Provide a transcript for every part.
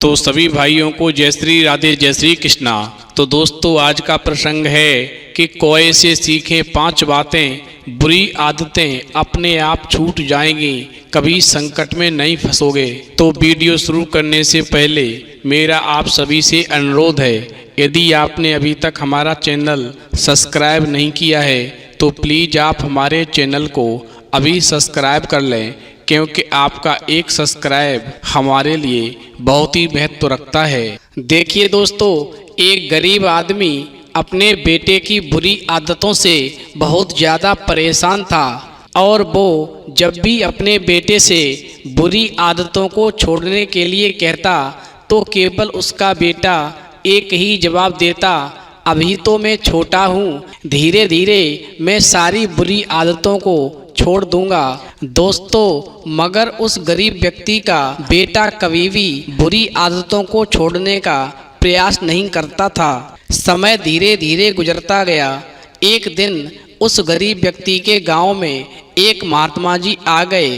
तो सभी भाइयों को जय श्री राधे जय श्री कृष्णा। तो दोस्तों आज का प्रसंग है कि कौए से सीखें 5 बातें, बुरी आदतें अपने आप छूट जाएंगी, कभी संकट में नहीं फंसोगे। तो वीडियो शुरू करने से पहले मेरा आप सभी से अनुरोध है, यदि आपने अभी तक हमारा चैनल सब्सक्राइब नहीं किया है तो प्लीज़ आप हमारे चैनल को अभी सब्सक्राइब कर लें, क्योंकि आपका एक सब्सक्राइब हमारे लिए बहुत ही महत्व रखता है। देखिए दोस्तों, एक गरीब आदमी अपने बेटे की बुरी आदतों से बहुत ज़्यादा परेशान था और वो जब भी अपने बेटे से बुरी आदतों को छोड़ने के लिए कहता तो केवल उसका बेटा एक ही जवाब देता, अभी तो मैं छोटा हूँ, धीरे धीरे मैं सारी बुरी आदतों को छोड़ दूंगा। दोस्तों, मगर उस गरीब व्यक्ति का बेटा कभी भी बुरी आदतों को छोड़ने का प्रयास नहीं करता था। समय धीरे धीरे गुजरता गया। एक दिन उस गरीब व्यक्ति के गांव में एक महात्मा जी आ गए।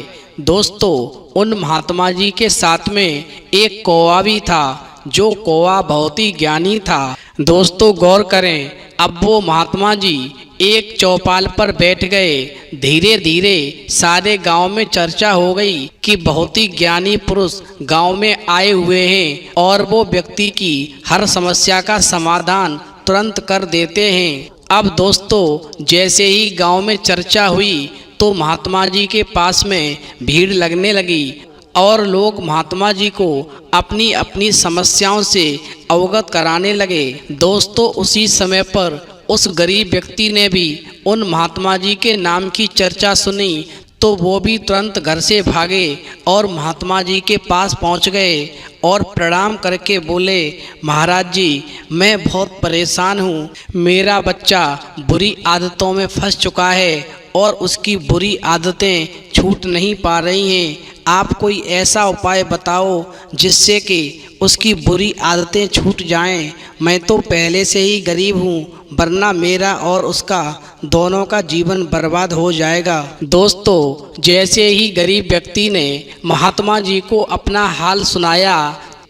दोस्तों, उन महात्मा जी के साथ में एक कौवा भी था, जो कौवा बहुत ही ज्ञानी था। दोस्तों गौर करें, अब वो महात्मा जी एक चौपाल पर बैठ गए। धीरे धीरे सारे गांव में चर्चा हो गई कि बहुत ही ज्ञानी पुरुष गांव में आए हुए हैं और वो व्यक्ति की हर समस्या का समाधान तुरंत कर देते हैं। अब दोस्तों, जैसे ही गांव में चर्चा हुई तो महात्मा जी के पास में भीड़ लगने लगी और लोग महात्मा जी को अपनी अपनी समस्याओं से अवगत कराने लगे। दोस्तों, उसी समय पर उस गरीब व्यक्ति ने भी उन महात्मा जी के नाम की चर्चा सुनी तो वो भी तुरंत घर से भागे और महात्मा जी के पास पहुंच गए और प्रणाम करके बोले, महाराज जी, मैं बहुत परेशान हूँ, मेरा बच्चा बुरी आदतों में फंस चुका है और उसकी बुरी आदतें छूट नहीं पा रही हैं। आप कोई ऐसा उपाय बताओ जिससे कि उसकी बुरी आदतें छूट जाएं। मैं तो पहले से ही गरीब हूँ, वरना मेरा और उसका दोनों का जीवन बर्बाद हो जाएगा। दोस्तों, जैसे ही गरीब व्यक्ति ने महात्मा जी को अपना हाल सुनाया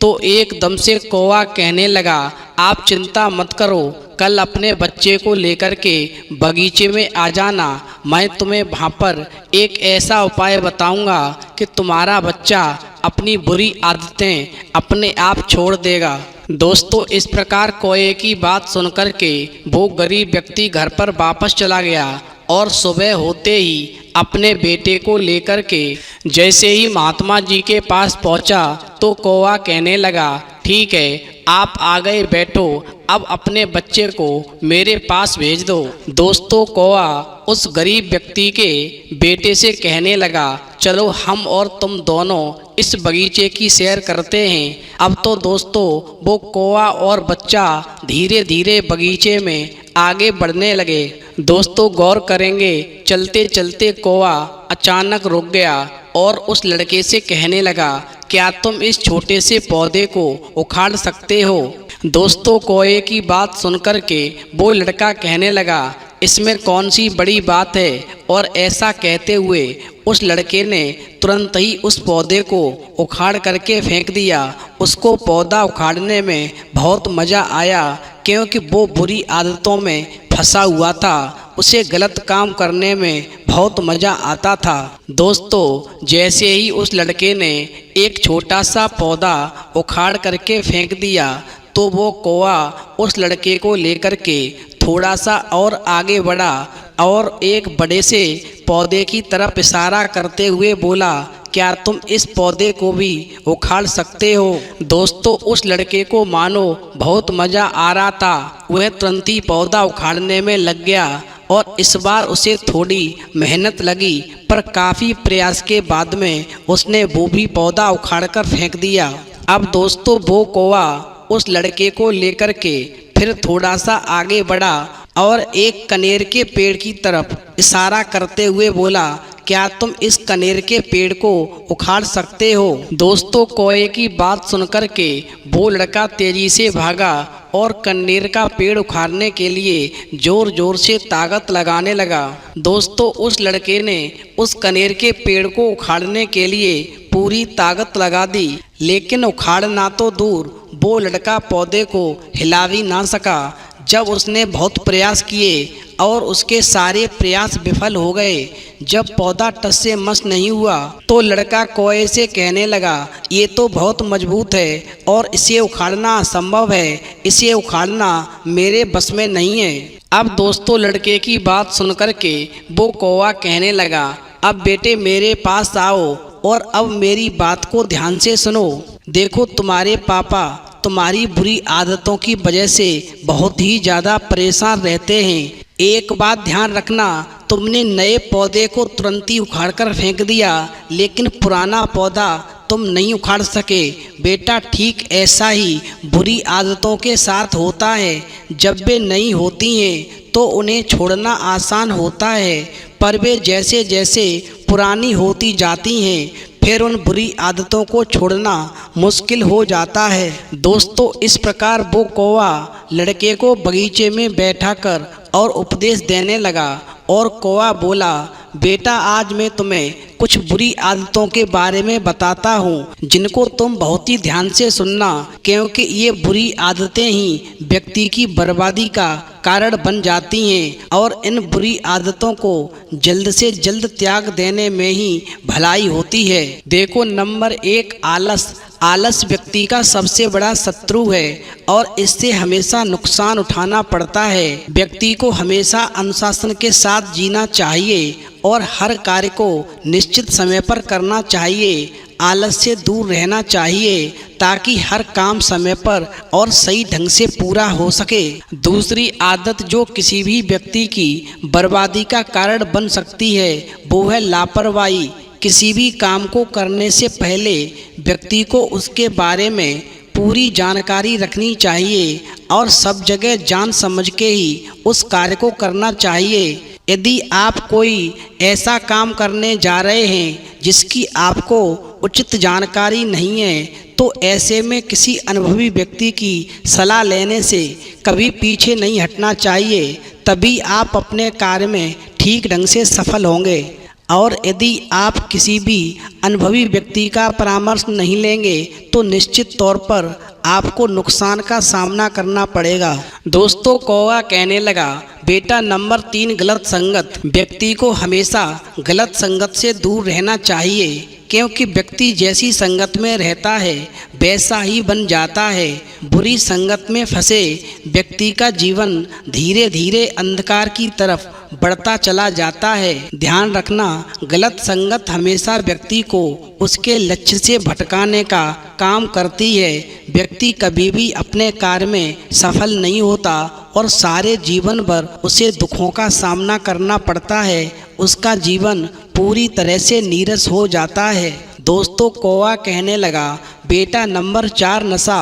तो एकदम से कौवा कहने लगा, आप चिंता मत करो, कल अपने बच्चे को लेकर के बगीचे में आ जाना, मैं तुम्हें वहाँ पर एक ऐसा उपाय बताऊंगा कि तुम्हारा बच्चा अपनी बुरी आदतें अपने आप छोड़ देगा। दोस्तों, इस प्रकार कौए की बात सुनकर के वो गरीब व्यक्ति घर पर वापस चला गया और सुबह होते ही अपने बेटे को लेकर के जैसे ही महात्मा जी के पास पहुंचा तो कौवा कहने लगा, ठीक है, आप आ गए, बैठो, अब अपने बच्चे को मेरे पास भेज दो। दोस्तों, कौवा उस गरीब व्यक्ति के बेटे से कहने लगा, चलो हम और तुम दोनों इस बगीचे की सैर करते हैं। अब तो दोस्तों, वो कौवा और बच्चा धीरे धीरे बगीचे में आगे बढ़ने लगे। दोस्तों गौर करेंगे, चलते चलते कौवा अचानक रुक गया और उस लड़के से कहने लगा, क्या तुम इस छोटे से पौधे को उखाड़ सकते हो? दोस्तों, कौए की बात सुनकर के वो लड़का कहने लगा, इसमें कौन सी बड़ी बात है? और ऐसा कहते हुए उस लड़के ने तुरंत ही उस पौधे को उखाड़ करके फेंक दिया। उसको पौधा उखाड़ने में बहुत मज़ा आया, क्योंकि वो बुरी आदतों में फंसा हुआ था, उसे गलत काम करने में बहुत मज़ा आता था। दोस्तों, जैसे ही उस लड़के ने एक छोटा सा पौधा उखाड़ करके फेंक दिया तो वो कौवा उस लड़के को लेकर के थोड़ा सा और आगे बढ़ा और एक बड़े से पौधे की तरफ इशारा करते हुए बोला, क्या तुम इस पौधे को भी उखाड़ सकते हो? दोस्तों, उस लड़के को मानो बहुत मज़ा आ रहा था, वह तुरंत ही पौधा उखाड़ने में लग गया और इस बार उसे थोड़ी मेहनत लगी, पर काफ़ी प्रयास के बाद में उसने वो भी पौधा उखाड़कर फेंक दिया। अब दोस्तों, वो कौवा उस लड़के को लेकर के फिर थोड़ा सा आगे बढ़ा और एक कनेर के पेड़ की तरफ इशारा करते हुए बोला, क्या तुम इस कनेर के पेड़ को उखाड़ सकते हो? दोस्तों, कौए की बात सुनकर के वो लड़का तेजी से भागा और कनेर का पेड़ उखाड़ने के लिए जोर जोर से ताकत लगाने लगा। दोस्तों, उस लड़के ने उस कनेर के पेड़ को उखाड़ने के लिए पूरी ताकत लगा दी, लेकिन उखाड़ना तो दूर, वो लड़का पौधे को हिला भी ना सका। जब उसने बहुत प्रयास किए और उसके सारे प्रयास विफल हो गए, जब पौधा टस से मस नहीं हुआ, तो लड़का कौए से कहने लगा, ये तो बहुत मजबूत है और इसे उखाड़ना असंभव है, इसे उखाड़ना मेरे बस में नहीं है। अब दोस्तों, लड़के की बात सुनकर के वो कौवा कहने लगा, अब बेटे मेरे पास आओ और अब मेरी बात को ध्यान से सुनो। देखो, तुम्हारे पापा तुम्हारी बुरी आदतों की वजह से बहुत ही ज़्यादा परेशान रहते हैं। एक बात ध्यान रखना, तुमने नए पौधे को तुरंत ही उखाड़ कर फेंक दिया, लेकिन पुराना पौधा तुम नहीं उखाड़ सके। बेटा, ठीक ऐसा ही बुरी आदतों के साथ होता है। जब वे नई होती हैं तो उन्हें छोड़ना आसान होता है, पर वे जैसे जैसे पुरानी होती जाती हैं फिर उन बुरी आदतों को छोड़ना मुश्किल हो जाता है। दोस्तों, इस प्रकार वो कौवा लड़के को बगीचे में बैठा कर और उपदेश देने लगा और कौवा बोला, बेटा, आज मैं तुम्हें कुछ बुरी आदतों के बारे में बताता हूँ, जिनको तुम बहुत ही ध्यान से सुनना, क्योंकि ये बुरी आदतें ही व्यक्ति की बर्बादी का कारण बन जाती हैं और इन बुरी आदतों को जल्द से जल्द त्याग देने में ही भलाई होती है। देखो, नंबर 1, आलस। आलस व्यक्ति का सबसे बड़ा शत्रु है और इससे हमेशा नुकसान उठाना पड़ता है। व्यक्ति को हमेशा अनुशासन के साथ जीना चाहिए और हर कार्य को निश्चित समय पर करना चाहिए। आलस से दूर रहना चाहिए ताकि हर काम समय पर और सही ढंग से पूरा हो सके। दूसरी आदत जो किसी भी व्यक्ति की बर्बादी का कारण बन सकती है, वो है लापरवाही। किसी भी काम को करने से पहले व्यक्ति को उसके बारे में पूरी जानकारी रखनी चाहिए और सब जगह जान समझ के ही उस कार्य को करना चाहिए। यदि आप कोई ऐसा काम करने जा रहे हैं जिसकी आपको उचित जानकारी नहीं है, तो ऐसे में किसी अनुभवी व्यक्ति की सलाह लेने से कभी पीछे नहीं हटना चाहिए, तभी आप अपने कार्य में ठीक ढंग से सफल होंगे। और यदि आप किसी भी अनुभवी व्यक्ति का परामर्श नहीं लेंगे तो निश्चित तौर पर आपको नुकसान का सामना करना पड़ेगा। दोस्तों, कौवा कहने लगा, बेटा, नंबर 3, गलत संगत। व्यक्ति को हमेशा गलत संगत से दूर रहना चाहिए, क्योंकि व्यक्ति जैसी संगत में रहता है वैसा ही बन जाता है। बुरी संगत में फंसे व्यक्ति का जीवन धीरे धीरे अंधकार की तरफ बढ़ता चला जाता है। ध्यान रखना, गलत संगत हमेशा व्यक्ति को उसके लक्ष्य से भटकाने का काम करती है। व्यक्ति कभी भी अपने कार्य में सफल नहीं होता और सारे जीवन भर उसे दुखों का सामना करना पड़ता है। उसका जीवन पूरी तरह से नीरस हो जाता है। दोस्तों, कौवा कहने लगा, बेटा, नंबर 4, नशा।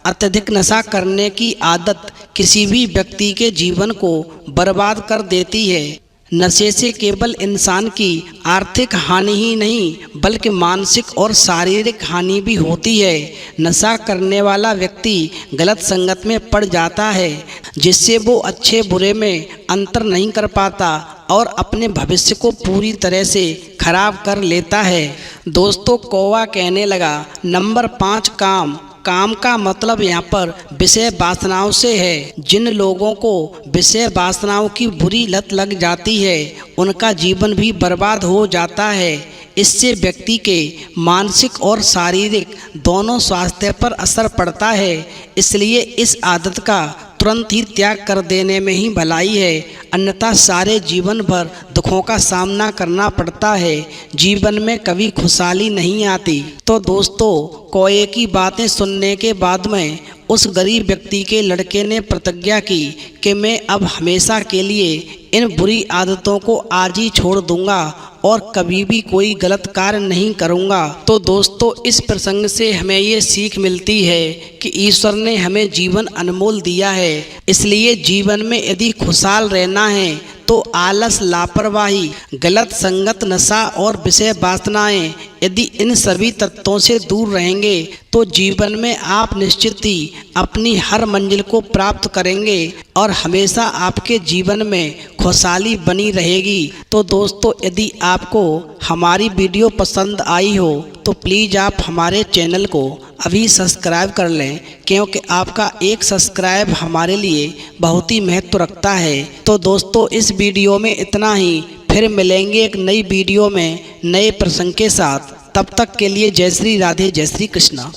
अत्यधिक नशा करने की आदत किसी भी व्यक्ति के जीवन को बर्बाद कर देती है। नशे से केवल इंसान की आर्थिक हानि ही नहीं बल्कि मानसिक और शारीरिक हानि भी होती है। नशा करने वाला व्यक्ति गलत संगत में पड़ जाता है, जिससे वो अच्छे बुरे में अंतर नहीं कर पाता और अपने भविष्य को पूरी तरह से खराब कर लेता है। दोस्तों, कौवा कहने लगा, नंबर 5, काम। काम का मतलब यहाँ पर विषय वासनाओं से है। जिन लोगों को विषय वासनाओं की बुरी लत लग जाती है उनका जीवन भी बर्बाद हो जाता है। इससे व्यक्ति के मानसिक और शारीरिक दोनों स्वास्थ्य पर असर पड़ता है। इसलिए इस आदत का तुरंत ही त्याग कर देने में ही भलाई है, अन्यथा सारे जीवन भर दुखों का सामना करना पड़ता है। जीवन में कभी खुशहाली नहीं आती। तो दोस्तों, कौए की बातें सुनने के बाद में उस गरीब व्यक्ति के लड़के ने प्रतिज्ञा की कि मैं अब हमेशा के लिए इन बुरी आदतों को आज ही छोड़ दूंगा और कभी भी कोई गलत कार्य नहीं करूंगा। तो दोस्तों, इस प्रसंग से हमें ये सीख मिलती है कि ईश्वर ने हमें जीवन अनमोल दिया है, इसलिए जीवन में यदि खुशहाल रहना है तो आलस, लापरवाही, गलत संगत, नशा और विषय वासनाएं यदि इन सभी तत्वों से दूर रहेंगे तो जीवन में आप निश्चित ही अपनी हर मंजिल को प्राप्त करेंगे और हमेशा आपके जीवन में खुशहाली बनी रहेगी। तो दोस्तों, यदि आपको हमारी वीडियो पसंद आई हो तो प्लीज़ आप हमारे चैनल को अभी सब्सक्राइब कर लें, क्योंकि आपका एक सब्सक्राइब हमारे लिए बहुत ही महत्व रखता है। तो दोस्तों, इस वीडियो में इतना ही। फिर मिलेंगे एक नई वीडियो में नए प्रसंग के साथ। तब तक के लिए जय श्री राधे, जय श्री कृष्णा।